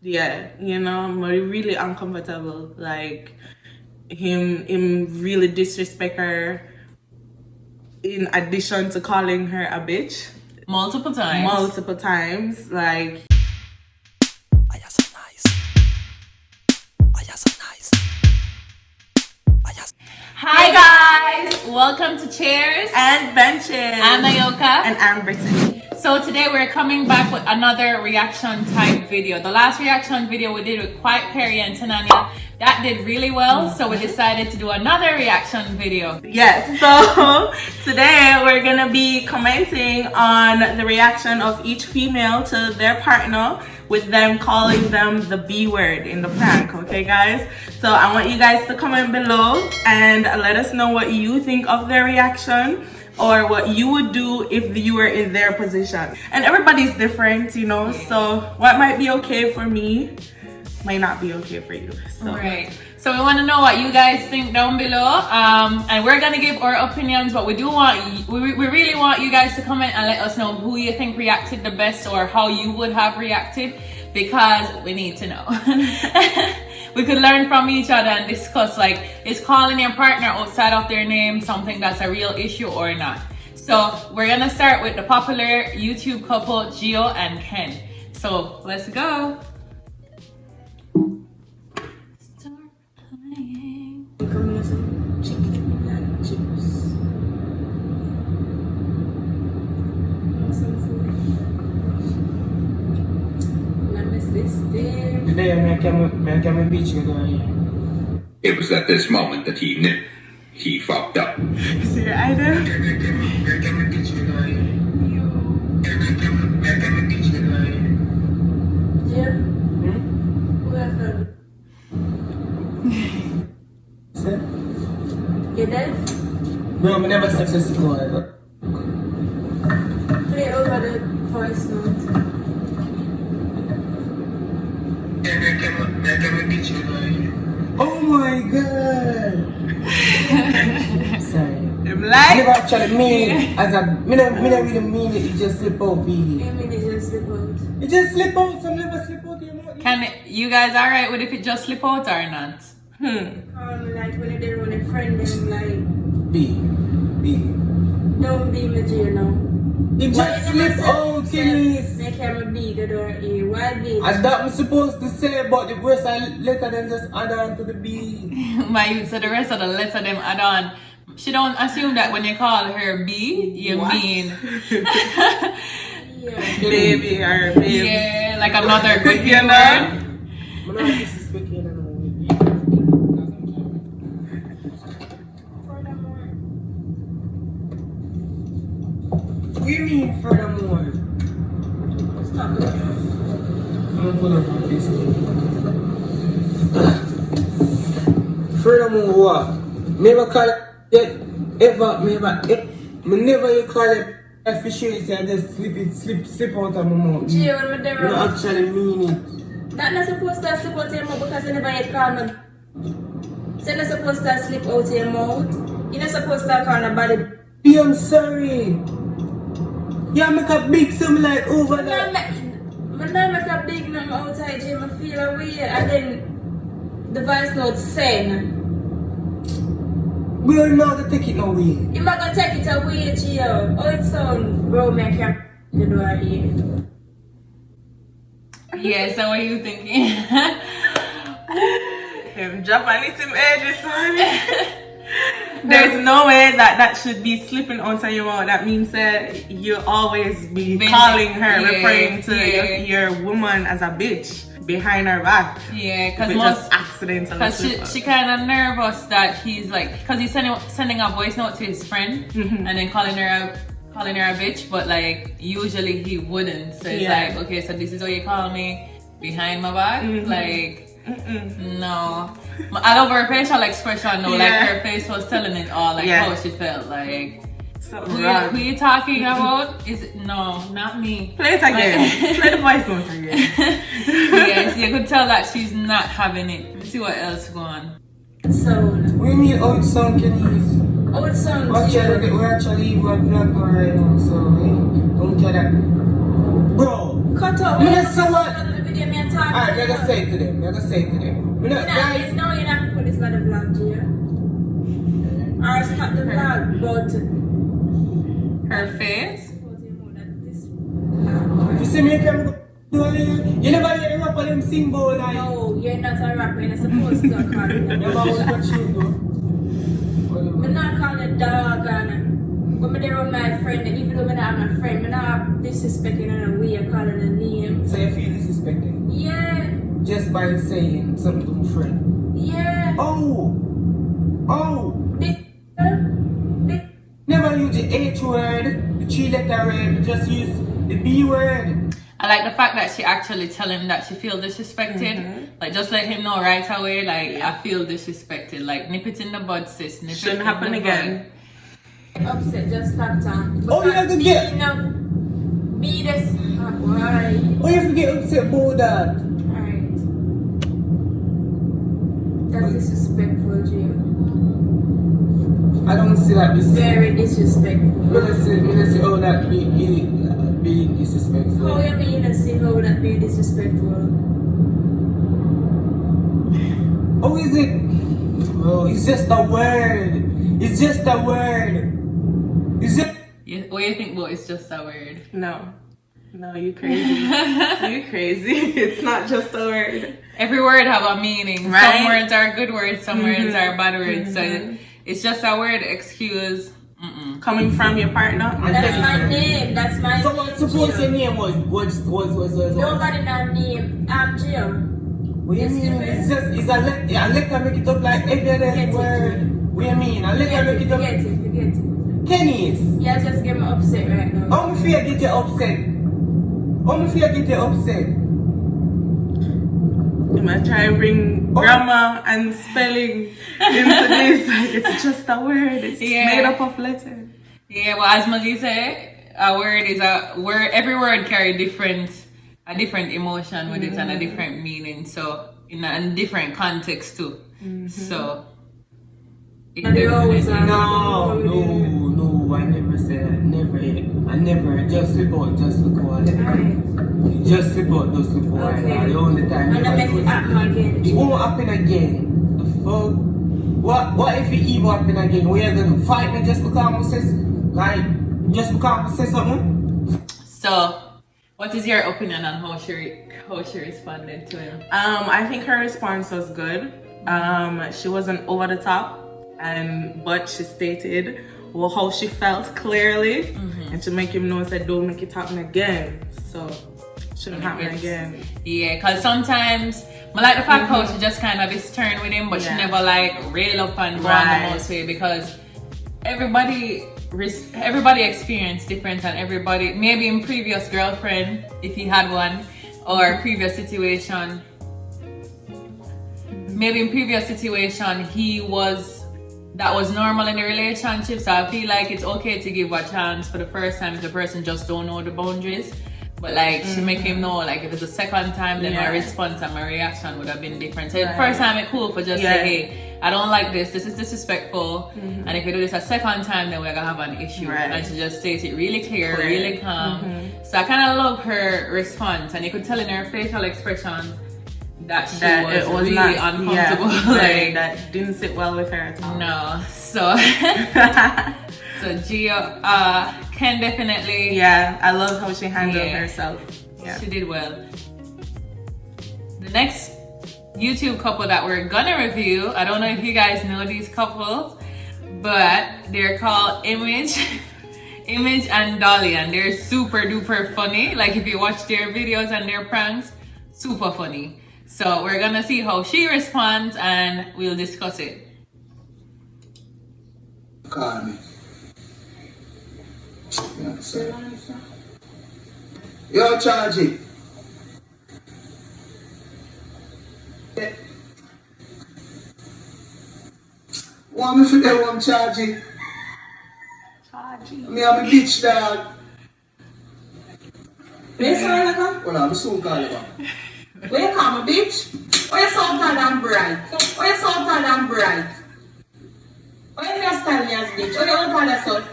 yeah, I'm really uncomfortable. Like him really disrespect her in addition to calling her a bitch multiple times. Like Hi guys, welcome to Chairs and Benches. I'm Ayoka and I'm Britts. So today we're coming back with another reaction type video. The last reaction video we did with Quiet Perry and Tananya, that did really well, so we decided to do another reaction video. Yes, so today we're gonna be commenting on the reaction of each female to their partner, with them calling them the B word in the prank. Okay guys, so I want you guys to comment below and let us know what you think of their reaction, or what you would do if you were in their position. And everybody's different, so what might be okay for me might not be okay for you. So. Right. So we want to know what you guys think down below, and we're gonna give our opinions, but we really want you guys to comment and let us know who you think reacted the best or how you would have reacted, because we need to know. We could learn from each other and discuss, like, is calling your partner outside of their name something that's a real issue or not? So we're gonna start with the popular YouTube couple Gio and Ken. So let's go. It was at this moment that he knew he fucked up. Is your item? Yeah. Who have them? You dead? No, I never successful. Play over the voice note. Oh my god! Sorry. I'm I like, never actually mean it as a. Me not really mean it, it just slip out, baby. I mean, it just slip out. It just slip out, some never slip out, You guys alright with if it just slip out or not? Like when they're on a friend, them like. B. Don't be me, you know. It just slip out, Kenny's. Make him a B, good or A. Why B? And that I'm supposed to say, but the rest I letter them just add on to the B. My youth, so the rest of the letter them add on. She don't assume that when you call her B, you What? mean Yeah. baby or babe. yeah, like another good You know? I'm not disrespecting you, no. What do you mean furthermore? Stop it. I'm gonna pull up on Facebook. Furthermore, what? Never call it ever, never you call it efficiency and just slip out of my mouth. Gio, when You don't actually mean it. That not supposed to slip out of your mouth because you never yet call me. So you're not supposed to slip out of your mouth. You're not supposed to call nobody. B, I'm sorry. Yeah, make a big something like over there. But now make a big number outside Jim, I feel away, and then the voice note saying, We don't know how to take it no way. you're not gonna take it away, Gio. Oh, it sound, bro, make him the door here. yeah, so what are you thinking? Him drop a little edges, honey. There's no way that should be slipping out of your mouth. That means that you always be calling her, referring to your woman as a bitch behind her back. Yeah, because just accidentally. Because she kind of nervous that he's like, because he's sending a voice note to his friend and then calling her a bitch, but like usually he wouldn't. So it's like, okay, so this is what you call me behind my back, like. No, I love her facial expression though. Like her face was telling it all, like how she felt. Like who you talking about? Is it no, not me. Play it again. Play the voice note again. Yes, you could tell that she's not having it. Let's see what else going on. Sound. We need old song, Kenny's. Old song, We're Gio. actually vlog right now, so don't care that. Bro, Cut out. me not say what. with them and talk Alright, to me gonna say it to them. Me gonna say it to them. Me not, guys. No, you're not put this on the vlog, Gio. Or stop the vlog, but Her face. If you see me, you can go. You never hear the rapper them sing about like. no, you're not a rapper, you're not supposed to call me that. You never what you do. I'm not calling a dog and when they're on my friend, and even though I'm not my friend, I'm not disrespecting in a way of calling a name. So you feel disrespected? Yeah, Just by saying something to my friend. yeah. Oh! Big, Never use the H word, the 3-letter word, just use the B word. I like the fact that she actually tell him that she feel disrespected. Like, just let him know right away, like, I feel disrespected. Like, nip it in the bud, sis. Nip Shouldn't it in happen the again. upset, just stop time. Oh, you have to get. You know, be this. Why? Oh, you have to get upset about that. Alright. That's disrespectful, Gio. I don't see that Very disrespectful. Let's see how that being disrespectful. How you mean to see how that be disrespectful? Oh, is it? Oh, it's just a word. It's just a word. It's just. Yeah, what do you think about it's just a word? No, you crazy. You crazy. It's not just a word. Every word have a meaning. Right? Some words are good words, some words are bad words. So it's just a word excuse. Coming from your partner. That's my name. That's my So name. what suppose your Gio. name was? Nobody not name. I'm Gio. What do you mean? It's a letter make it up like every other word. What do you mean? A letter make it up. Forget it. Kenny's. Yeah, just get me upset right now. How me fear get you upset? How me fear get you upset? You might try to bring grammar and spelling into this. Like, it's just a word. It's just made up of letters. Yeah, well, as Maggie said, a word is a word. Every word carry a different emotion with it and a different meaning. So in a different context too. So it And they always are. No, I never said that. Never. I never. Just slip out. Just slip out. Alright. Just slip out. Just slip out. Okay. The only time. And I make it happen again. It won't happen again. The fuck? What if it even happen again? We are gonna fight me just because I say just because I say something? So, what is your opinion on how she responded to him? I think her response was good. She wasn't over the top, but she stated how she felt clearly, and to make him know that don't make it happen again. So shouldn't happen again. Yeah, because sometimes I like the fact how she just kind of is stern with him, but she never like rail up and go on the most way, because everybody experienced different, and everybody maybe in previous girlfriend, if he had one, or previous situation, maybe in previous situation that was normal in the relationship. So I feel like it's okay to give a chance for the first time if the person just don't know the boundaries. But like she make him know, like if it's the second time, then my response and my reaction would have been different. So the first time it's cool for just say, hey, I don't like this is disrespectful, and if you do this a second time, then we're gonna have an issue. And she just states it really clear, really calm. So I kind of love her response, and you could tell in her facial expression that she was really not uncomfortable. Like that didn't sit well with her at all. No, so so Gio, Ken definitely. Yeah, I love how she handled herself. Yeah, she did well. The next YouTube couple that we're gonna review, I don't know if you guys know these couples, but they're called Image and Dolly, and they're super duper funny. Like if you watch their videos and their pranks, super funny. So we're gonna see how she responds and we'll discuss it. Call me. Yo, charge it. Want me for that one, charge it? Me have a bitch dog. Where's all I come? Hold on, I'm soon call you back. Where you come, bitch? Why you so tall and bright? Why you so tall and bright? Why you not standing as bitch? Why you don't call us son?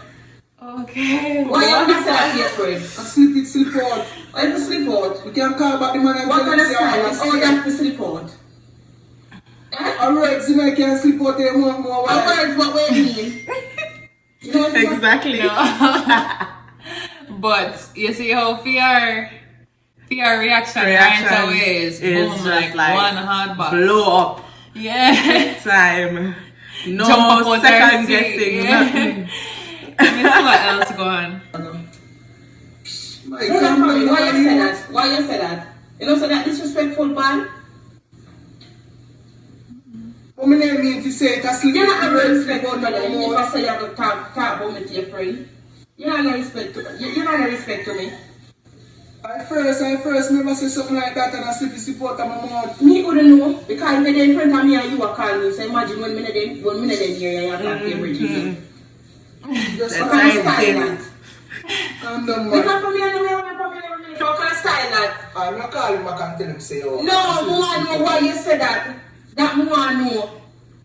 Okay. Why you not say that to your friend? I slip out. Why you slip out? We can call back the man and What tell kind of him style? say, Oh, that's the slip out. alright, so I can slip out there more. Alright, what do you mean? You know what I'm saying? Exactly. But you see how fear reaction right away is boom, just like one hard box. blow up. Yeah. Time. No Jump up out there second and see, guessing. yeah. Nothing. Let me see what else going. My Hold on, God, mommy, why you man. say that? Why you say that? You know, so that disrespectful man. What my name mean to say it? I slip You're not out having the respect slip for out me. the If more. I say you're going to talk about me to your friend, you're not no respect to me. You're not no respect to me. I first never say something like that and I slip out of my mouth. Me wouldn't know because if you're in front of me and you are calling me, so imagine when minute then here you attack your bridges. Just That's What kind of right. style that? calm down, You man. come from here anyway, when I come here anyway, what kind of style that? I'm not calling back and tell him say, oh. No, I know why you say that. That more I know.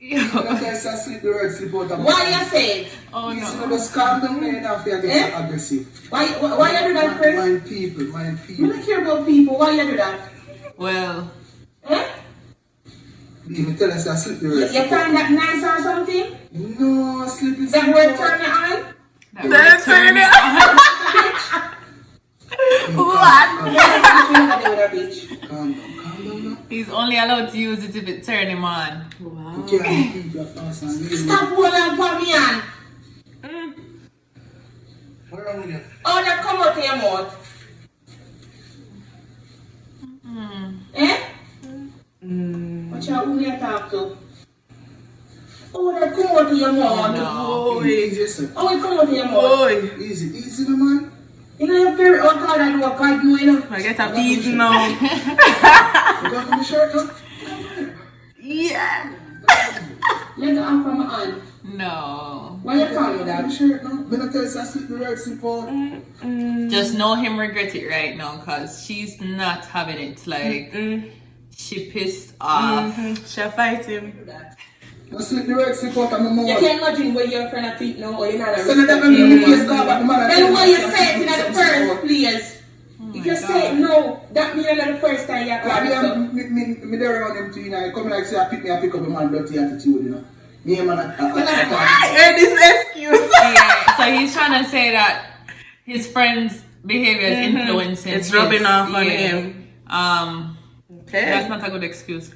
I'm not going to slip the word slip out of my Why you say it? Oh You no. just calm down there enough you get aggressive. Why you do that, Chris? Mind people. I don't care about people. Why you do that? Well, Eh? You tell us I slip the You word slip out. find that nice or something? No, slip it. That slip word out. turn your eye? that would turn it on. What? Calm down now. He's only allowed to use it if it turn him on. You can't repeat your fast and leave me. Stop holding on for me, Ann. What's wrong with you? Oh, that come out of your mouth. Eh? Watch out who you talk to. Oh, that come out of your mouth. Boy. Easy, sir. Oh, it come out of your mouth. Boy. Easy, no man. You know your favorite what God I do a God you know. I get a beat now. You got from the shirt, huh? Yeah. Let go off from my hand. No. Why you call me From that? the shirt, no? When I tell you I slip the word slip out. Just know him regret it right now because she's not having it. Like, she pissed off. She'll fight him. I slip the word slip out of my You mouth. can't imagine where your friend a think now or you're not a So that respect. doesn't mean you can't stop at the man. Then why you say it in the first place? If you say it no, that means you're not the first time you call me. Me there around them two, you know, come like say I pick up a man dirty attitude, you know. Me and man I heard this excuse. Yeah, so he's trying to say that his friend's behavior is influencing It's his- rubbing off on yeah. him. That's Okay. not a good excuse.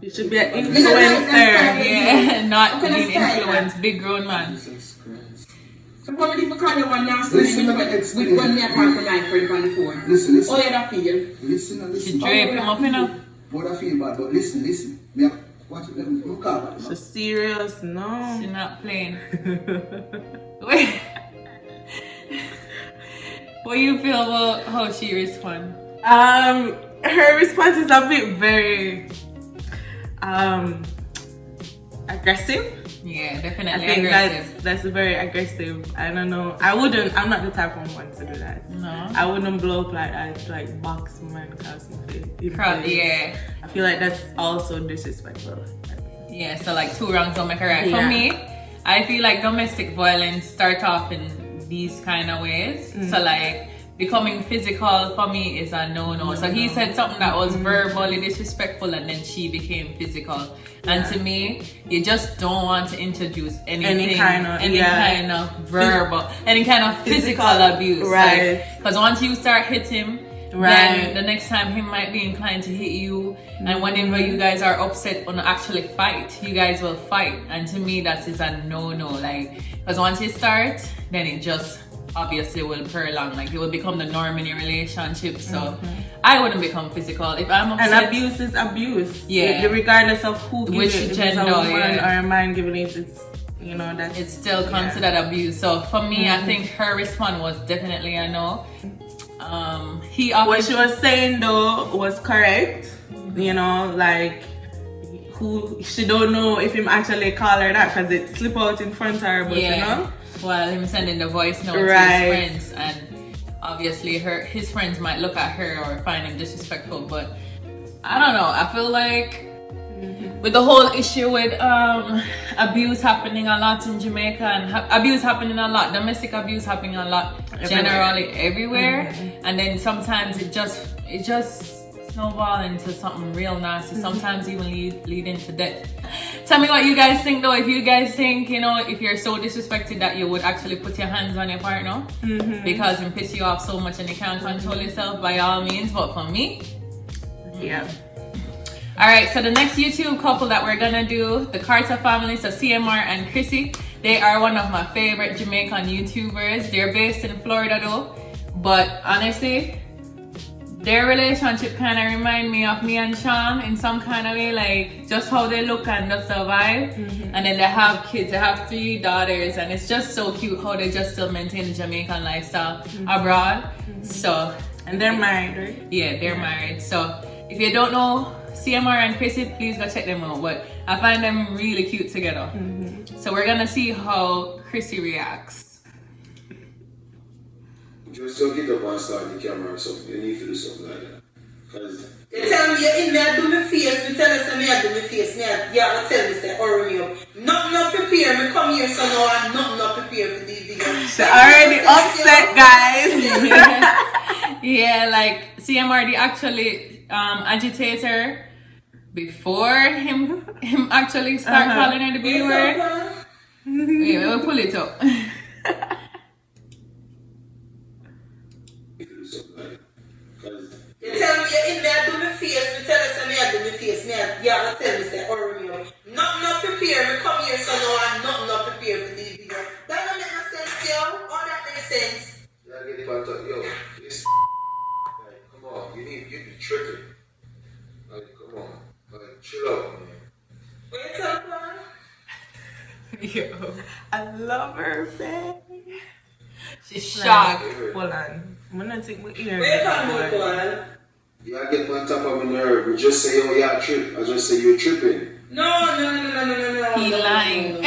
You should be an like influencer. that. Yeah, not How can I being say that? influenced. Big grown man. Jesus Christ. So probably if you call you one nasty Listen, with let me explain. when me I talk to my friend on the phone. Listen. Oh, you that feel? Listen. She drape him up, you know. What I feel bad, but listen. Me a- watch it, let me call back. So serious? No. She's not playing. Wait. What do you feel about how she respond? Her response is a bit very aggressive. Yeah, I definitely think aggressive. that's very aggressive. I don't know. I'm not the type of one to do that. No. I wouldn't blow up like that, like box man constantly. Yeah. I feel like that's also disrespectful. Yeah, so like 2 wrongs don't make a right. Yeah. For me, I feel like domestic violence start off in these kind of ways. So like becoming physical for me is a no-no. So he said something that was verbally disrespectful and then she became physical. And to me, you just don't want to introduce anything, any kind of verbal, any kind of physical abuse. Right. Because once you start hitting, then the next time he might be inclined to hit you, and whenever you guys are upset on actually fight, you guys will fight. And to me, that is a no-no. Like, because once you start, then it just obviously will prolong. Like, it will become the norm in your relationship. So I wouldn't become physical if I'm upset. And abuse is abuse. Yeah. Regardless of who gives Which it. If it's gender, a woman yeah. or a man giving it, it's that's It's still considered abuse. So for me, I think her response was definitely a no. He what obviously she was saying though was correct. Like she don't know if him actually call her that because it slip out in front of her, but while him sending the voice note to Right. his friends, and obviously his friends might look at her or find him disrespectful, but I don't know. I feel like with the whole issue with abuse happening a lot in Jamaica, and abuse happening a lot, domestic abuse happening a lot, generally everywhere. And then sometimes it just snowball into something real nasty, sometimes even leading to death. Tell me what you guys think though. If you guys think, you know, if you're so disrespected that you would actually put your hands on your partner because it piss you off so much and you can't control yourself, by all means. But for me, yeah. Alright, so the next YouTube couple that we're gonna do, the Karta family, so CMR and Chrissy. They are one of my favorite Jamaican YouTubers. They're based in Florida though, but honestly, their relationship kind of remind me of me and Shaun in some kind of way, like just how they look and just the vibe. And then they have kids, they have 3 daughters, and it's just so cute how they just still maintain the Jamaican lifestyle abroad. So, and they're married, right? Yeah, they're married. So if you don't know CMR and Chrissy, please go check them out. But I find them really cute together. So we're gonna see how Chrissy reacts. Just don't get up and start the camera or something. You need to do something like that. Cause You tell me you're in me, I do my face. You tell us me, I do my face. Yeah, I tell me, say, hurry me up. Nothing not prepare. Me come here, so now I'm not prepared for these videos. They're already upset, guys. Yeah, like CMR, the actually agitator before him actually start calling her the B word. Yeah, we'll pull it up. You tell me you're in me, I do my face. You tell us me, I do my face. Yeah, I tell me, say, hurry me up. Nothing not prepare. Me come here, so now I'm not prepared for these videos. That don't make no sense, yo. All that makes sense. yeah, get it back up. Yo, this like, come on, you be tripping. Like, come on. Like, chill out, man. What's up, man? Yo, I love her face. she's shocked. Hold on. I'm gonna take my ear. Where you coming from, man? Yeah, I get on top of my nerve. You just say, oh, yeah, trip. I just say you're tripping. No. He lying.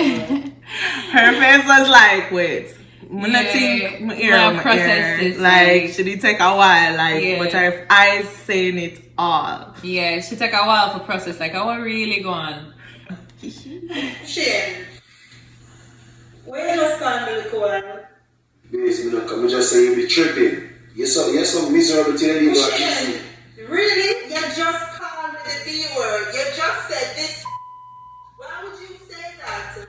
Her face was like, wait. I'm gonna think my ear. I'll My process ear. this, Like, should it take a while? Like, Yeah. but her eyes saying it all. Yeah, she took a while for process. Like, I was really gone. Shane. Where you stand in the corner? Basically, come just say you be tripping. You're so miserable till you got Shane, really? You just called me the B word. You just said this. Why would you say that?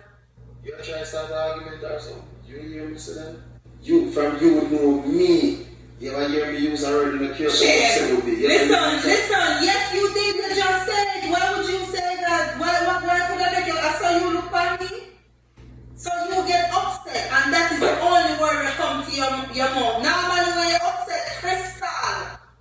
You're trying to start an argument or something. You hear me say that? You would know me. You ever hear me use a word in the case? Shane, listen. Yes, you did. You just said it. Why would you say that? Why could I make you? I saw you look at me. So you get upset, and that is the only word that comes to your mouth. Normally when you're upset,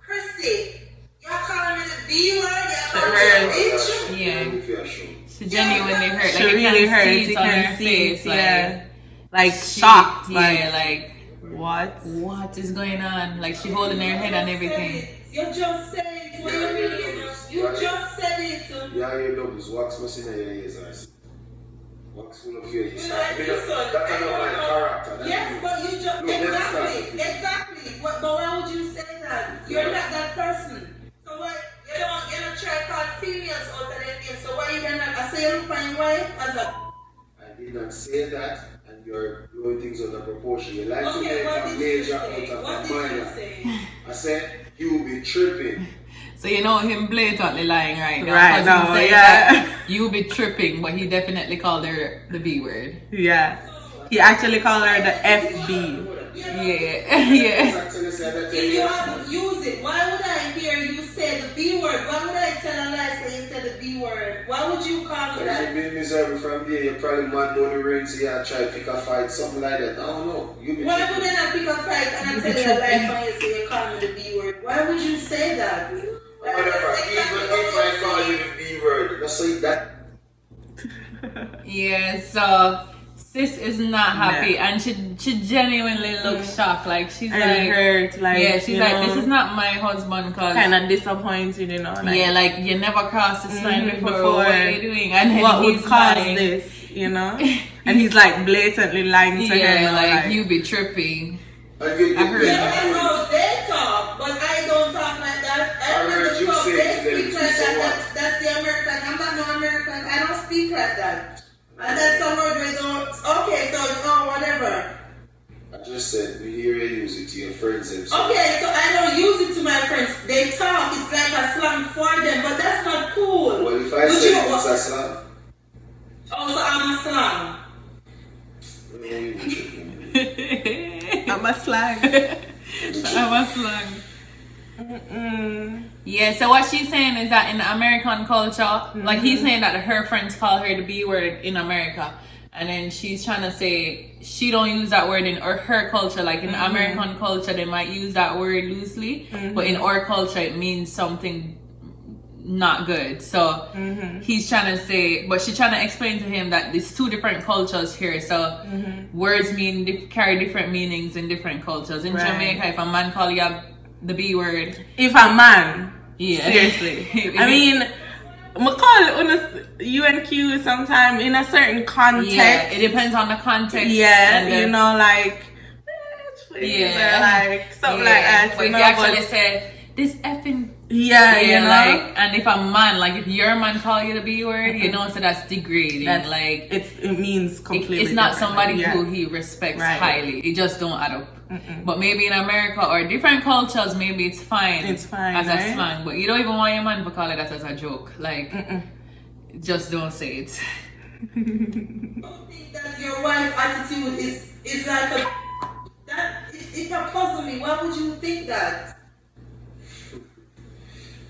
Chrissy, you're calling me the B word, you're calling me the bitch. Yeah. She genuinely hurt. Like, She you really can hurt. see it You on can her see face. it, yeah. Like, she- shocked. Yeah, like, what is going on? Like, she holding her head and everything. You just said it. What do you mean? You just said it. Yeah, you know, this wax machine in your ears, I see. Wax full of your ears. Like this one. That's not my character. Yes, but you just exactly. But why would you say that? You're not that person. So why you don't try to call females out of their name? So why you not? I say you look for your wife as a. I did not say that, and you're blowing things out of proportion. You like to Okay, make what a did you major say? out What of a did you minor. say? I said you be tripping. So you know him blatantly lying right now. Right 'cause now, he said yeah. that you be tripping, but he definitely called her the B word. Yeah. He actually called her the FB. Yeah, yeah. If you haven't used it, why would I hear you say the B word? Why would I tell a lie say you said the B word? Why would you call me Because that? you've been miserable from there, you're probably mad down the ring, so you try to pick a fight, something like that. I don't know. You be Why tripping. would I not pick a fight and I tell you a lie when you say you call me the B word? Why would you say that? Whatever, even if I call you the B word, let's say that. Yeah, so sis is not happy, and she genuinely looks shocked. Like she's And like hurt. Like, yeah, she's you like, know, this is not my husband, cause kind of disappointed, you know. Like, yeah, like you never crossed this line before. before. What are you doing? And then what would he's cause lying. this, you know? And he's like blatantly lying to her. Yeah, now, like you be tripping. And you, I heard Yeah, that. that's how they talk, but I don't talk like that. I heard you say to them, That's the American. I'm not no like that. And then some word we don't. Okay, so it's all whatever. I just said we hear you use it to your friends and so. Okay, so I don't use it to my friends. They talk. It's like a slang for them, but that's not cool. Well, if I say it's a slang. Oh, so I'm a slang. I'm a slang. I'm a slang. Yeah, so what she's saying is that in American culture, like he's saying that her friends call her the B word in America. And then she's trying to say she don't use that word in her culture. Like in American culture, they might use that word loosely. But in our culture, it means something not good. So he's trying to say, but she's trying to explain to him that there's two different cultures here. So words carry different meanings in different cultures. In Jamaica, if a man call you the B word, if a man, yeah, seriously, I mean, I call you and Q sometimes in a certain context. Yeah, it depends on the context. Yeah, and you know, like yeah, or like something like that. But if you actually say this effing. Yeah, you know? Like, and if a man, like if your man call you the B word, you know, so that's degrading. Like it means completely. It's not different. somebody who he respects highly. It just don't add up. But maybe in America or different cultures, maybe it's fine. It's fine as right? a slang, but you don't even want your man to call it that as a joke. Like, just don't say it. I don't think that your wife's attitude is like a that it can puzzle me. Why would you think that?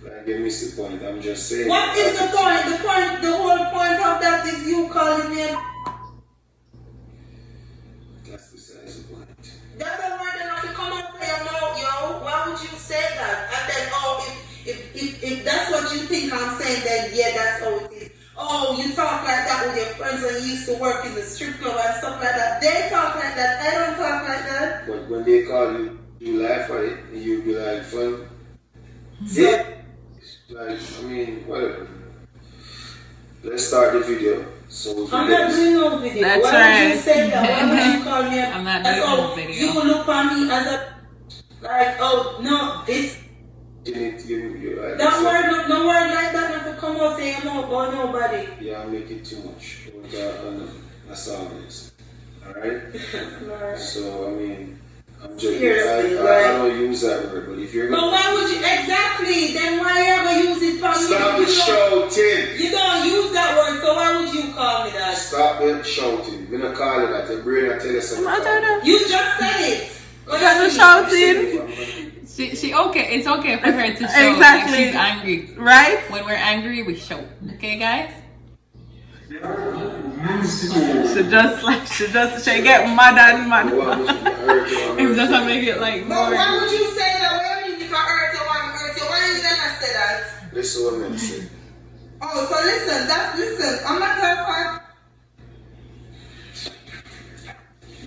Like, give me the point. I'm just saying. What is the point? The whole point of that is you calling me. That's besides the point. That's a word enough to come out and say, yo, why would you say that? And then, if that's what you think I'm saying, then yeah, that's how it is. Oh, you talk like that with your friends when you used to work in the strip club and stuff like that. They talk like that. I don't talk like that. But when they call you, you laugh at it and you be like, fun. So, like, I mean, whatever. Let's start the video. So we I'm not doing no video. That's Why right. would you say that? Why would you call me? I'm not doing no video. You will look at me as a like, oh no, this. You need to give me your idea. That word, no word like that, not to come out saying no about nobody. Yeah, I'm making too much. That's all it is. Alright? So, I mean, I'm joking. Seriously, I don't use that word, but if you're But going why would you, exactly, then why you ever use it for me? stop the shouting! You don't use that word, so why would you call me that? Stop the shouting. We're not calling that. Your brain will tell you something. You just said it. Because of shouting. She okay. It's okay for her to show Exactly. like she's angry. Right? When we're angry, we show. Okay, guys. She get mad and mad. It doesn't make it like But more. why would you say that? What do you mean if I hurt you, I'm hurt you? Why did you never say that? Listen what I'm saying. Oh, so listen, I'm not terrified.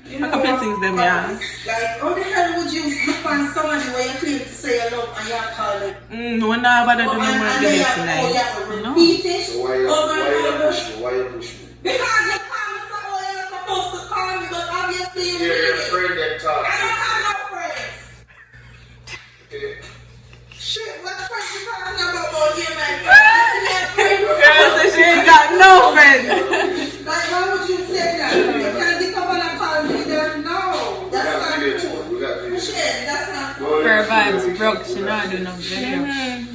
You I can play things them, yeah. Like, how the hell would you look on somebody where you claim to say you love and you're calling? No, nah, but I don't know more video tonight. Repeat it So why you push me? Why you push me? Because you call me someone you're supposed to call me, but obviously you You're your mean it. friend that I talks. don't have no friends. Okay. Shit, what friends you talking about you, my friend? This is my friend. Girl said she ain't got no friends. Like, why would you say that? You can't get up and call me there. No, that's not cool. We got video. Shit, that's not cool. Her vibes broke. She not do no video.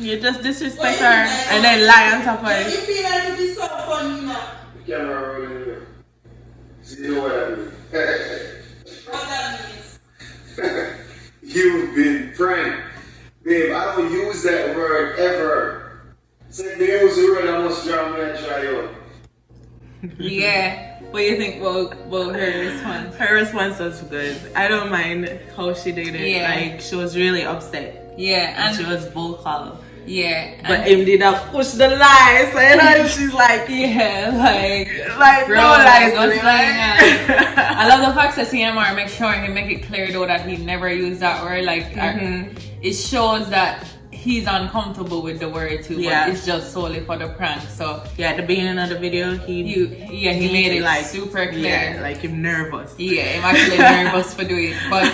You just disrespect her and then lie on top of You it. feel like it is so funny, you know? The camera rolling here. See what I mean? What that means. You've been pranked. Babe, I don't use that word ever. Say the use the word, I must draw me and try out. Yeah. What do you think about her response? Her response was good. I don't mind how she did it. Yeah. Like, she was really upset. Yeah, And she and was vocal. yeah, But him did not push the lies. So, you know, she's like, yeah, like. no Bro, lies. what's to me, going like. on? I love the fact that CMR make sure he make it clear though that he never used that word. Like it shows that he's uncomfortable with the word too, Yeah. but it's just solely for the prank. So Yeah, at the beginning of the video, he he made it like super clear. Yeah, like him nervous. Yeah, I'm actually nervous for doing it. But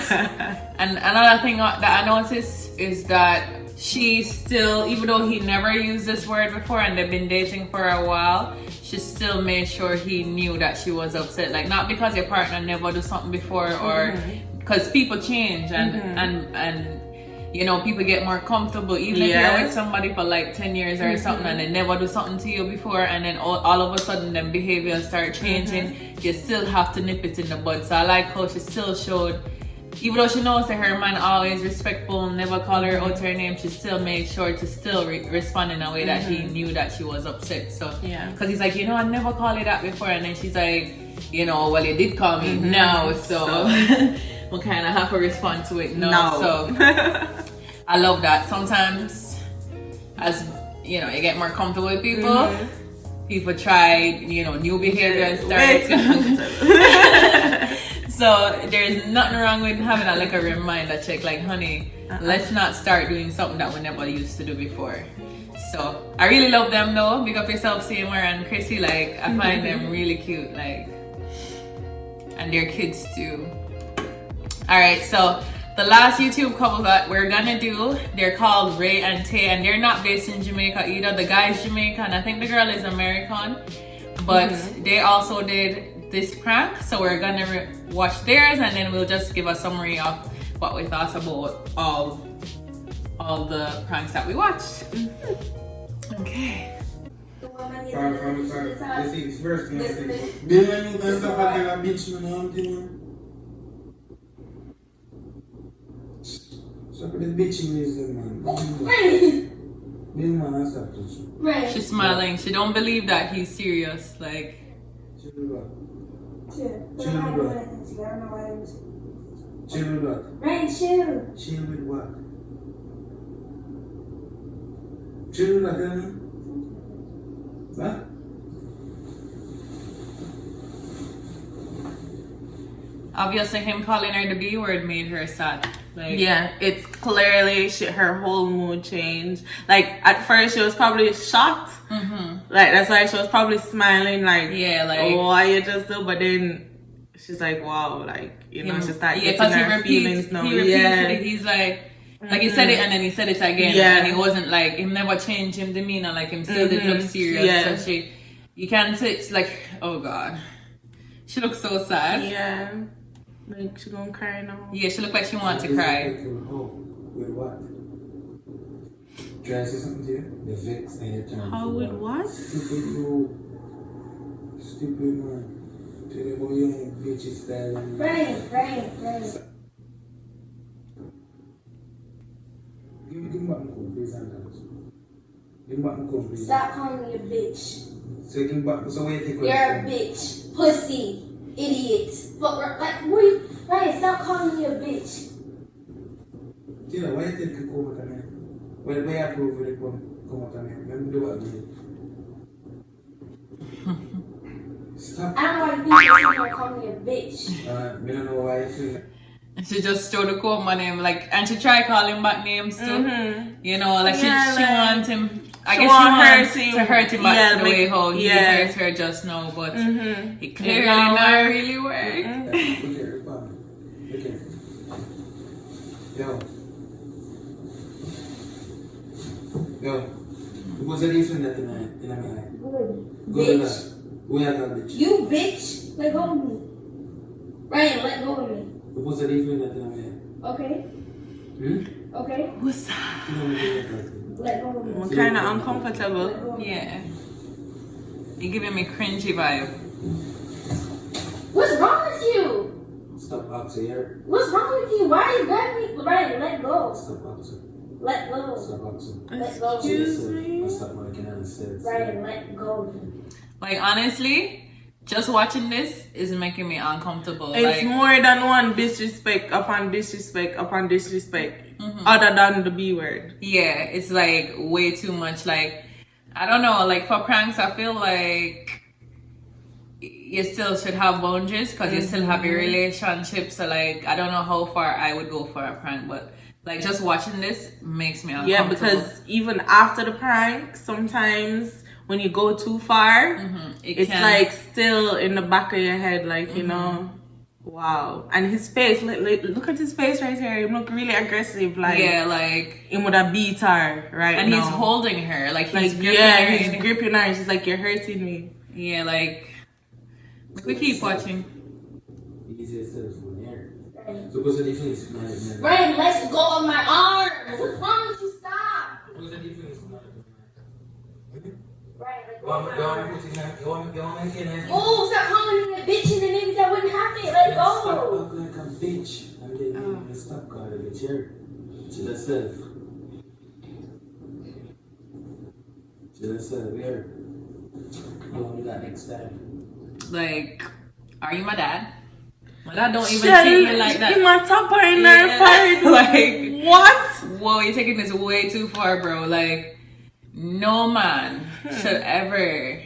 and another thing that I noticed is that she still, even though he never used this word before and they've been dating for a while, she still made sure he knew that she was upset. Like, not because your partner never do something before, or because people change and you know, people get more comfortable. Even if you're with somebody for like 10 years or something and they never do something to you before, and then all of a sudden them behaviors start changing, you still have to nip it in the bud. So I like how she still showed, even though she knows that her man always respectful, never call her out her name, she still made sure to still respond in a way that he knew that she was upset. So because he's like, you know, I never called you that before, and then she's like, you know, well, you did call me now, so we kind of have to respond to it now. So I love that. Sometimes, as you know, you get more comfortable with people, people try, you know, new behavior and start. So there's nothing wrong with having a, like a reminder check, like, honey, let's not start doing something that we never used to do before. So I really love them though. Big up yourself, Seymour and Chrissy. Like, I find them really cute, like, and their kids too. All right, so the last YouTube couple that we're gonna do, they're called Ray and Tay, and they're not based in Jamaica either. The guy is Jamaican, I think the girl is American, but they also did this prank. So we're gonna watch theirs, and then we'll just give a summary of what we thought about all the pranks that we watched. Okay. From this is first thing I say. Do you know that stuff I tell a bitch you know I'm doing? So the bitching is the man. This man has to touch. Right. She's smiling. She don't believe that he's serious. Like, Chill with what? Chill. Chill with what? I don't know why it was. Chill with what? Right, chill. Chill with what? Chill with what, tell me? What? obviously him calling her the B word made her sad. Like, yeah, it's clearly her whole mood changed. Like, at first she was probably shocked. Like, that's why she was probably smiling, like, yeah, like, oh, why you just do? But then she's like, wow, like, you know, she started getting her feelings now. He repeats it. He's like he said it and then he said it again. Yeah. And he wasn't like, him never changed him demeanor, like him still didn't look serious. Yeah. So you can't say, it's like, oh God. She looks so sad. Yeah. Like, she gonna cry now. Yeah, she looked like she wanted to cry. With what? Try to say something to you? The vex and your turn. How with what? Stupid you. Stupid man. Tell you about your bitchy style. Right. Give me back my coat, please, and dance. Give me back my coat, please. Stop calling me a bitch. So give me back, so where you take You're a bitch. Pussy. Idiot. But, like, what you, right, stop calling me a bitch. Tina, why you take the coat out of me? Why you approve of the come out of me? Let me do it again. Stop. I don't know why you think you're calling me a bitch. I don't know why you feel that. She just threw the comb on him, like, and she tried calling back names too. You know, like she wants him. I guess she wants to hurt him back to the way how he hurts her just now, but it clearly not really worked. Look here, look here. Yo. What's the difference that in my eye? Good. Bitch. We are that bitch. You bitch. Let go of me. Ryan, let go of me. What's the difference that in my eye? Okay? Okay? What's that? Let go of me. I'm kind of uncomfortable. Yeah. You're giving me cringy vibe. What's wrong with you? Stop boxing here. What's wrong with you? Why are you grabbing me? Ryan, let go. Stop boxing. Let go. Stop boxing. Let go. Excuse me? Stop working on the steps. Ryan, let go of me. Like, honestly, just watching this is making me uncomfortable. It's like, more than one disrespect upon disrespect upon disrespect, other than the B word. yeah, it's like way too much. Like, I don't know, like for pranks, I feel like you still should have boundaries because you still have your relationship. So like, I don't know how far I would go for a prank, but like just watching this makes me uncomfortable. Yeah, because even after the prank, sometimes when you go too far, it's like still in the back of your head, like, you know. Wow. And his face, look at his face right here. He look really aggressive. Like, yeah, like, he would have beat her right and now. he's holding her, like he's gripping yeah, her. he's gripping her. She's like, you're hurting me. Yeah, like, we keep watching. So what's the difference? Brian, let's go of my arms. What's wrong with you? Stop. What's the difference? Brian, like, Go on, oh, stop calling me a bitch and then maybe that wouldn't happen. Let Stop go. acting like a bitch. And then stop calling a bitch here. Chill yourself. Chill yourself here. No, we got next time. Like, are you my dad? My dad don't even Shell, treat me like that. In my top or in Yeah. her fight. Like, what? whoa, you're taking this way too far, bro. Like, no man should ever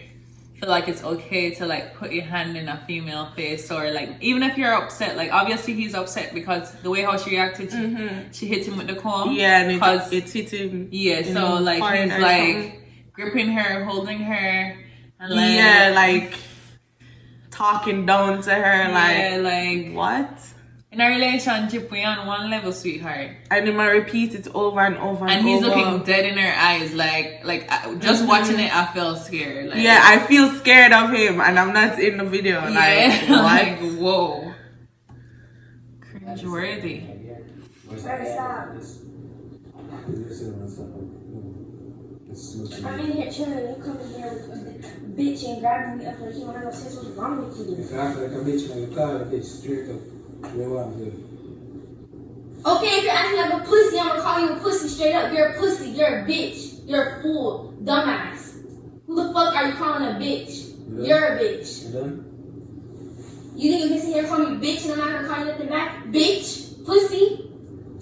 feel like it's okay to like put your hand in a female face, or like, even if you're upset, like obviously he's upset because the way how she reacted, she hit him with the comb. Yeah, and because it hit him. yeah, in so the like forehead he's or like something. gripping her, holding her, and like Yeah, like talking down to her. yeah, Like, like what? in a relationship we're on one level, sweetheart. And he might repeat it over and over And he's over. looking dead in her eyes, like just watching it, I felt scared. Like, Yeah, I feel scared of him, and I'm not in the video. Like, yeah, what? like whoa, cringe worthy. Stop. I'm in here chilling and you come in here with a bitch and grabbing me up like you want to know sense. What's wrong with you? If I act like a bitch, man, you call a bitch straight up. You want to do. Okay, if you're acting like a pussy, I'm gonna call you a pussy straight up. You're a pussy. You're a bitch. You're a fool. Dumbass. Who the fuck are you calling a bitch? Yeah. You're a bitch. You done? You think you can sit here and call me bitch and I'm not gonna call you nothing back? Bitch? Pussy?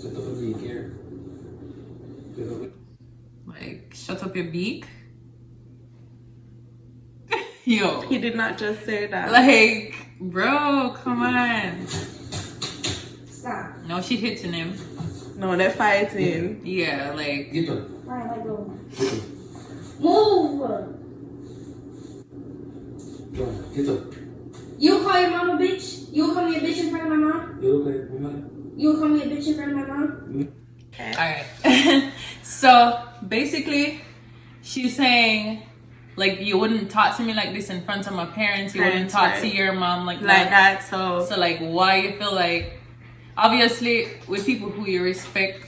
Shut up and be here. Like, shut up your beak. Yo, He did not just say that. like, bro, come on. Stop. No, she hitting him. No, they're fighting. Yeah, like, Get up. Alright, let go. Get up. Move! Go on. Get up. You call your mom a bitch? You will call me a bitch in front of my mom? You look like my mother. You will call me a bitch in front of my mom? alright. So, basically, she's saying, like, you wouldn't talk to me like this in front of my parents. You wouldn't Parents, talk right. to your mom like That. So, So, like, why you feel like, obviously, with people who you respect,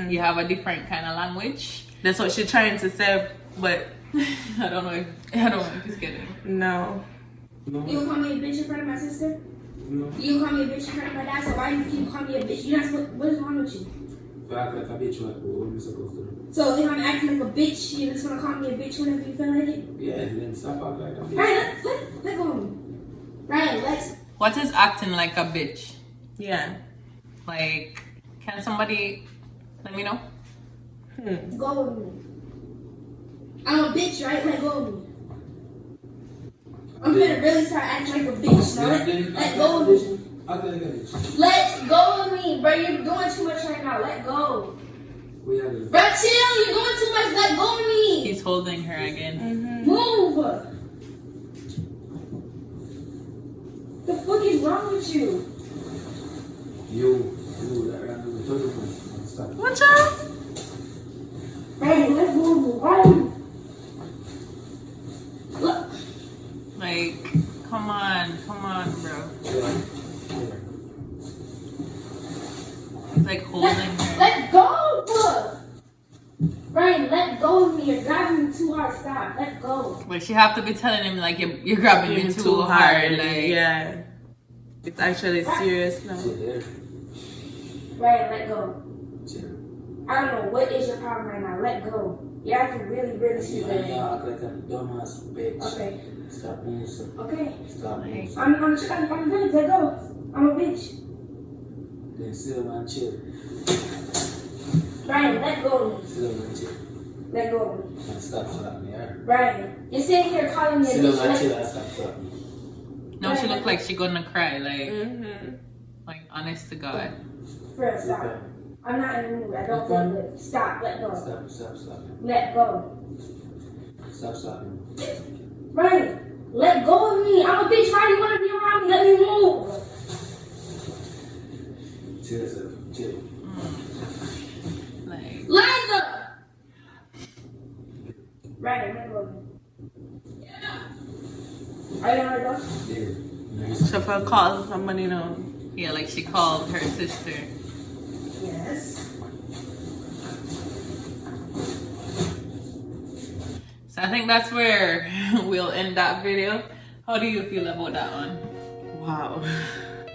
you have a different kind of language. that's what she's trying to say, but I don't know if it's getting. no. No. You will call me a bitch in front of my sister? No. You will call me a bitch in front of my dad? So why do you keep calling me a bitch? You're not supposed, what is wrong with you? If I act like a bitch, what are we supposed to do? So if I'm acting like a bitch, you're just gonna call me a bitch whenever you feel like it? Yeah, then stop acting like a bitch. Ryan, let go of me. Ryan, let's. What is acting like a bitch? Yeah. Like, can somebody let me know? Go with me. I'm a bitch, right? Let go of me. I'm gonna really start acting like a bitch. Now let go of me. Act like a bitch. Let go of me, bro. You're doing too much right now. Let go. We have it. Bro, chill. You're doing too much. Let go of me. He's holding her again. Move. The fuck is wrong with you? That random touch. Stop. Watch out. Ryan, let go of me. Ryan. Look. Like, come on, bro. Yeah. He's like holding her. Let go. Look. Ryan, let go of me. You're grabbing me too hard. Stop. Let go. Like, she have to be telling him like you're grabbing me too hard. Like, yeah. It's actually serious now. Sit there. Ryan, let go. Chill. I don't know what is your problem right now. Let go. You're acting really, really You stupid. act like a dumbass bitch. Okay. Stop moving. Okay. Stop moving. I'm good. Let go. I'm a bitch. Then sit down and chill. Ryan, let go of me. Sit down and chill. Let go of me. And stop slapping me, alright? Ryan, you're sitting here calling me a Sit down bitch. and chill and stop slapping me. no, she look like she gonna cry. Like, Mm-hmm. like honest to God. Friend, stop. I'm not in the mood. I don't feel good. Stop. Let go. Stop. Let go. Stop slapping. Ryan, let go of me. I'm a bitch. Why do you want to be around me? Let me move. Chill. Like, Liza! Right, I'm going. Are you alright, So if I call somebody now. yeah, like she called her sister. Yes. So I think that's where we'll end that video. How do you feel about that one? Wow,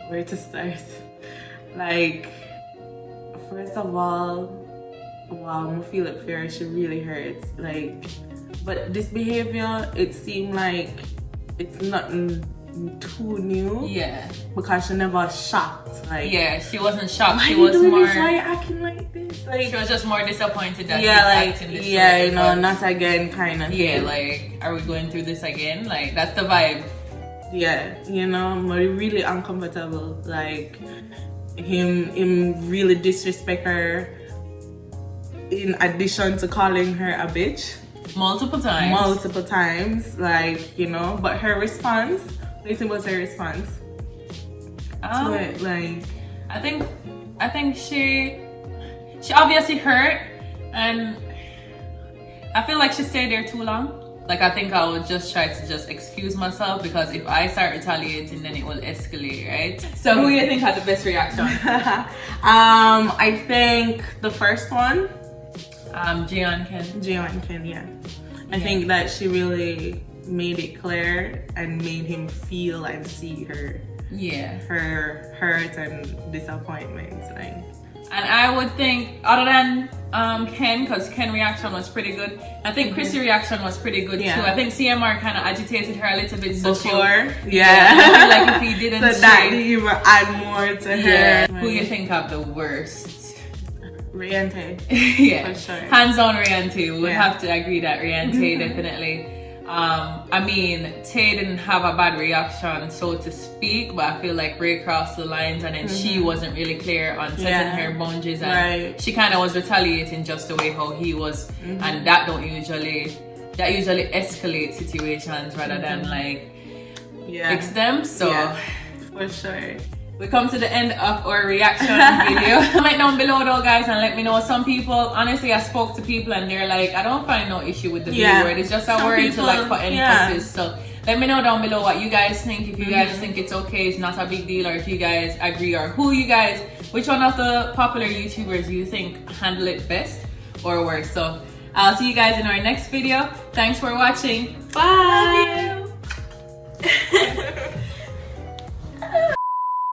where to start? Like, first of all, wow, I feel it fear. She really hurts. Like, but this behavior, it seemed like it's nothing too new. Yeah. Because she never shocked. Like, Yeah, she wasn't shocked. why She you was doing more. this? Why you acting like this? Like, She was just more disappointed that yeah, he's like, acting this yeah, way. you know, but- not again, kind of. Yeah, like, are we going through this again? Like, that's the vibe. Yeah, you know, I'm really uncomfortable. Like, him really disrespect her. In addition to calling her a bitch Multiple times. like, you know. But her response, what do you think was her response to it? Like, I think she obviously hurt, and I feel like she stayed there too long. Like, I think I would just try to just excuse myself, because if I start retaliating, then it will escalate, right? So who do you think had the best reaction? I think the first one, Gio and Ken. Gio and Ken, yeah. I think that she really made it clear and made him feel and see her Yeah. her hurt and disappointments. Like, And I would think, other than Ken, because Ken's reaction was pretty good, I think Chrissy's reaction was pretty good Yeah. too. I think CMR kind of agitated her a little bit. So before, I yeah. feel like if he didn't So that didn't even add more to yeah. her. Who you think have the worst? Riente. Yeah, For sure. hands on Riante. We would Yeah. have to agree that Riante definitely. I mean, Tay didn't have a bad reaction, so to speak, but I feel like Ray crossed the lines, and then she wasn't really clear on setting Yeah. her boundaries, and Right. she kind of was retaliating just the way how he was, and that usually escalate situations rather than like Yeah. fix them. So. Yeah. For sure. We come to the end of our reaction video. Comment down below though, guys, and let me know. Some people, honestly, I spoke to people and they're like, I don't find no issue with the B word. It's just a Some word to people, like for emphasis. yeah. So let me know down below what you guys think. If you guys think it's okay, it's not a big deal, or if you guys agree, or which one of the popular YouTubers you think handle it best or worse. So I'll see you guys in our next video. Thanks for watching. Bye.